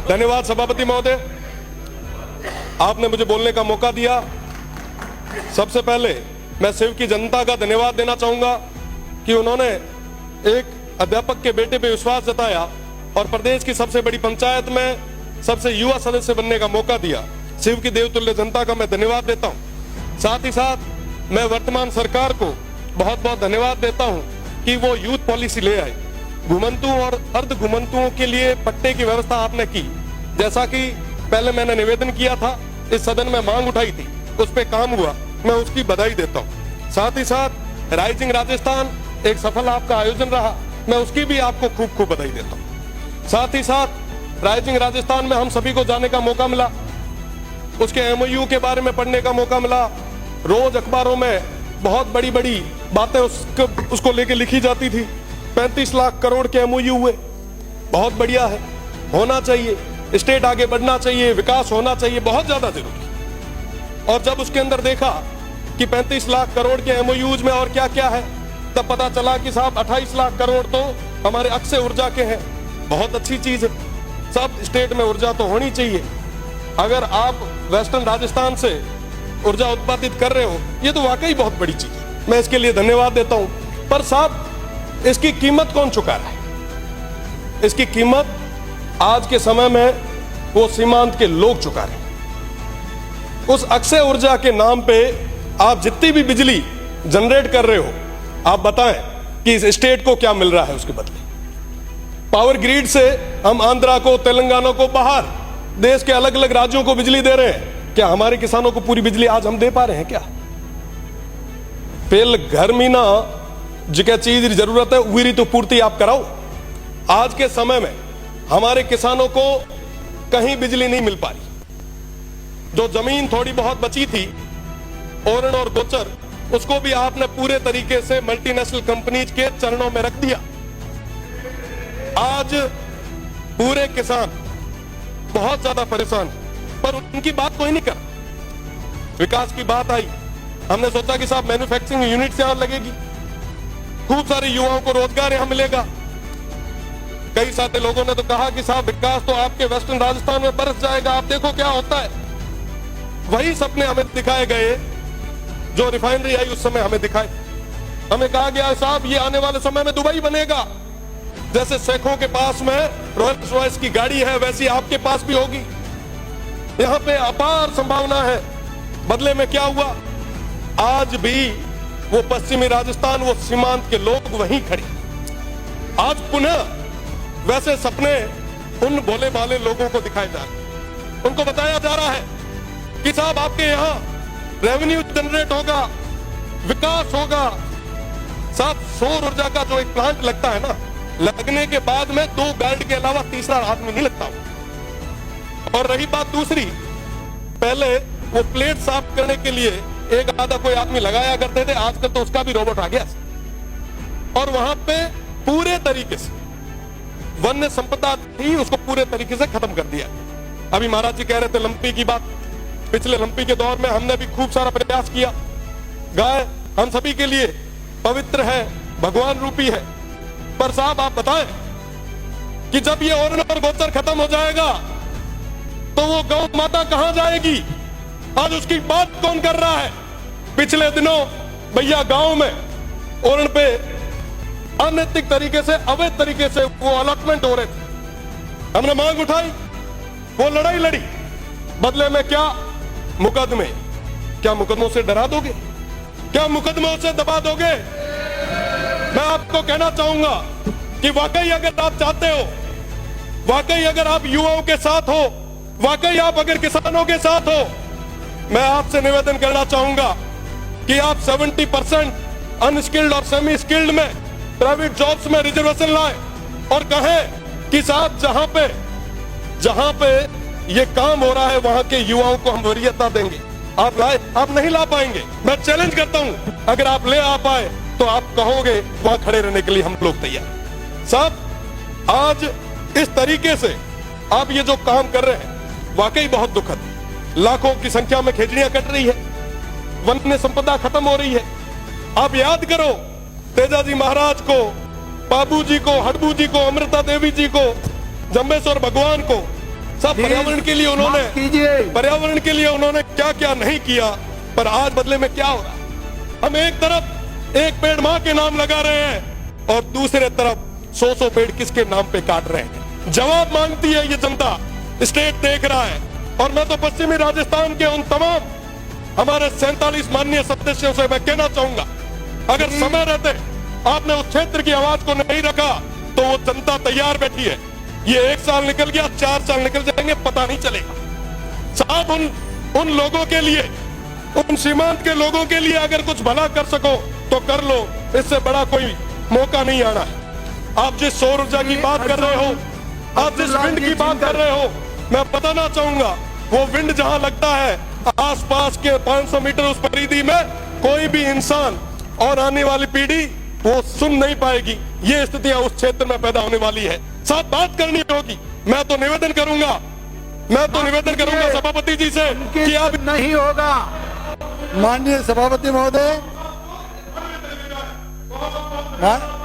धन्यवाद सभापति महोदय, आपने मुझे बोलने का मौका दिया। सबसे पहले मैं शिव की जनता का धन्यवाद देना चाहूंगा कि उन्होंने एक अध्यापक के बेटे पे विश्वास जताया और प्रदेश की सबसे बड़ी पंचायत में सबसे युवा सदस्य बनने का मौका दिया। शिव की देवतुल्य जनता का मैं धन्यवाद देता हूं। साथ ही साथ मैं वर्तमान सरकार को बहुत बहुत धन्यवाद देता हूं कि वो यूथ पॉलिसी ले आए। घुमंतुओं और अर्ध घुमंतुओं के लिए पट्टे की व्यवस्था आपने की, जैसा कि पहले मैंने निवेदन किया था, इस सदन में मांग उठाई थी, उस पर काम हुआ, मैं उसकी बधाई देता हूं। साथ ही साथ राइजिंग राजस्थान एक सफल आपका आयोजन रहा, मैं उसकी भी आपको खूब खूब बधाई देता हूं। साथ ही साथ राइजिंग राजस्थान में हम सभी को जाने का मौका मिला, उसके एमओयू के बारे में पढ़ने का मौका मिला। रोज अखबारों में बहुत बड़ी बड़ी बातें उसको लेके लिखी जाती थी। 35 लाख करोड़ के एमओयू हुए, बहुत बढ़िया है, होना चाहिए, स्टेट आगे बढ़ना चाहिए, विकास होना चाहिए, बहुत ज्यादा जरूरी। और जब उसके अंदर देखा कि 35 लाख करोड़ के एमओयूज में और क्या क्या है, तब पता चला कि साहब 28 लाख करोड़ तो हमारे अक्षय ऊर्जा के हैं। बहुत अच्छी चीज है, सब स्टेट में ऊर्जा तो होनी चाहिए। अगर आप वेस्टर्न राजस्थान से ऊर्जा उत्पादित कर रहे हो, ये तो वाकई बहुत बड़ी चीज है, मैं इसके लिए धन्यवाद देता हूं। पर साहब, इसकी कीमत कौन चुका रहा है? इसकी कीमत आज के समय में वो सीमांत के लोग चुका रहे हैं। उस अक्षय ऊर्जा के नाम पे आप जितनी भी बिजली जनरेट कर रहे हो, आप बताएं कि इस स्टेट को क्या मिल रहा है उसके बदले। पावर ग्रिड से हम आंध्रा को, तेलंगाना को, बाहर देश के अलग अलग राज्यों को बिजली दे रहे हैं। क्या हमारे किसानों को पूरी बिजली आज हम दे पा रहे हैं क्या? पेल घर में ना जिके चीज की जरूरत है उरी तो पूर्ति आप कराओ। आज के समय में हमारे किसानों को कहीं बिजली नहीं मिल पा रही। जो जमीन थोड़ी बहुत बची थी, ओरण और गोचर, उसको भी आपने पूरे तरीके से मल्टीनेशनल कंपनीज के चरणों में रख दिया। आज पूरे किसान बहुत ज्यादा परेशान, पर उनकी बात कोई नहीं कर। विकास की बात आई, हमने सोचा कि साहब मैन्युफैक्चरिंग यूनिट यहां लगेगी, खूब सारे युवाओं को रोजगार यहां मिलेगा। कई सारे लोगों ने तो कहा कि साहब विकास तो आपके वेस्टर्न राजस्थान में बरस जाएगा, आप देखो क्या होता है। वही सपने हमें दिखाए गए जो रिफाइनरी आई उस समय हमें दिखाए। हमें कहा गया साहब ये आने वाले समय में दुबई बनेगा, जैसे शेखों के पास में रोल्स रॉयस की गाड़ी है वैसी आपके पास भी होगी। यहां पे अपार संभावना है। बदले में क्या हुआ? आज भी वो पश्चिमी राजस्थान, वो सीमांत के लोग वहीं खड़े। आज पुनः वैसे सपने उन भोले भाले लोगों को दिखाए जा रहे, उनको बताया जा रहा है कि साहब आपके यहां रेवेन्यू जनरेट होगा, विकास होगा। साहब सौर ऊर्जा का जो एक प्लांट लगता है ना, लगने के बाद में 2 गार्ड के अलावा तीसरा आदमी नहीं लगता। और रही बात दूसरी, पहले वो प्लेट साफ करने के लिए एक आधा कोई आदमी लगाया करते थे, आजकल तो उसका भी रोबोट आ गया। और वहां पे पूरे तरीके से वन्य संपदा थी, उसको पूरे तरीके से खत्म कर दिया। अभी महाराज जी कह रहे थे लंपी की बात, पिछले लंपी के दौर में हमने भी खूब सारा प्रयास किया। गाय हम सभी के लिए पवित्र है, भगवान रूपी है। पर साहब आप बताएं कि जब ये ओरण और गोचर खत्म हो जाएगा तो वो गौ माता कहां जाएगी? आज उसकी बात कौन कर रहा है? पिछले दिनों भैया गांव में ओरण पे अनैतिक तरीके से, अवैध तरीके से वो अलॉटमेंट हो रहे थे। हमने मांग उठाई, वो लड़ाई लड़ी, बदले में क्या? मुकदमे। क्या मुकदमों से डरा दोगे? क्या मुकदमों से दबा दोगे? मैं आपको कहना चाहूंगा कि वाकई अगर आप चाहते हो, वाकई अगर आप युवाओं के साथ हो, वाकई आप अगर किसानों के साथ हो, मैं आपसे निवेदन करना चाहूंगा कि आप 70% अनस्किल्ड और सेमी स्किल्ड में प्राइवेट जॉब्स में रिजर्वेशन लाए और कहें कि साहब जहां पे ये काम हो रहा है वहां के युवाओं को हम वरीयता देंगे। आप लाए? आप नहीं ला पाएंगे। मैं चैलेंज करता हूं, अगर आप ले आ पाए तो आप कहोगे वहां खड़े रहने के लिए हम लोग तैयार। साहब आज इस तरीके से आप ये जो काम कर रहे हैं वाकई बहुत दुखद है। लाखों की संख्या में खेजड़ियां कट रही है, वन्य संपदा खत्म हो रही है। आप याद करो तेजाजी महाराज को, बाबू जी को, हडबू जी को, अमृता देवी जी को, जम्बेश्वर भगवान को, सब पर्यावरण के लिए उन्होंने कीजिए। पर्यावरण के लिए उन्होंने क्या क्या नहीं किया, पर आज बदले में क्या हो रहा है? हम एक तरफ एक पेड़ मां के नाम लगा रहे हैं और दूसरे तरफ 100 पेड़ किसके नाम पे काट रहे हैं। जवाब मांगती है ये जनता, स्टेट देख रहा है। और मैं तो पश्चिमी राजस्थान के उन तमाम हमारे 47 माननीय सदस्यों से मैं कहना चाहूंगा, अगर समय रहते आपने उस क्षेत्र की आवाज को नहीं रखा तो वो जनता तैयार बैठी है। ये 1 साल निकल गया, 4 साल निकल जाएंगे, पता नहीं चलेगा। साहब उन लोगों के लिए, उन सीमांत के लोगों के लिए अगर कुछ भला कर सको तो कर लो, इससे बड़ा कोई मौका नहीं आना है। आप जिस सौर ऊर्जा की बात कर रहे हो, आप जिस विंड की बात कर रहे हो, मैं बताना चाहूंगा वो विंड जहां लगता है आसपास के 500 मीटर उस परिधि में कोई भी इंसान और आने वाली पीढ़ी वो सुन नहीं पाएगी। ये स्थितियां उस क्षेत्र में पैदा होने वाली है। साथ बात करनी होगी। मैं तो निवेदन करूंगा सभापति जी से कि आप नहीं होगा। माननीय सभापति महोदय, हाँ?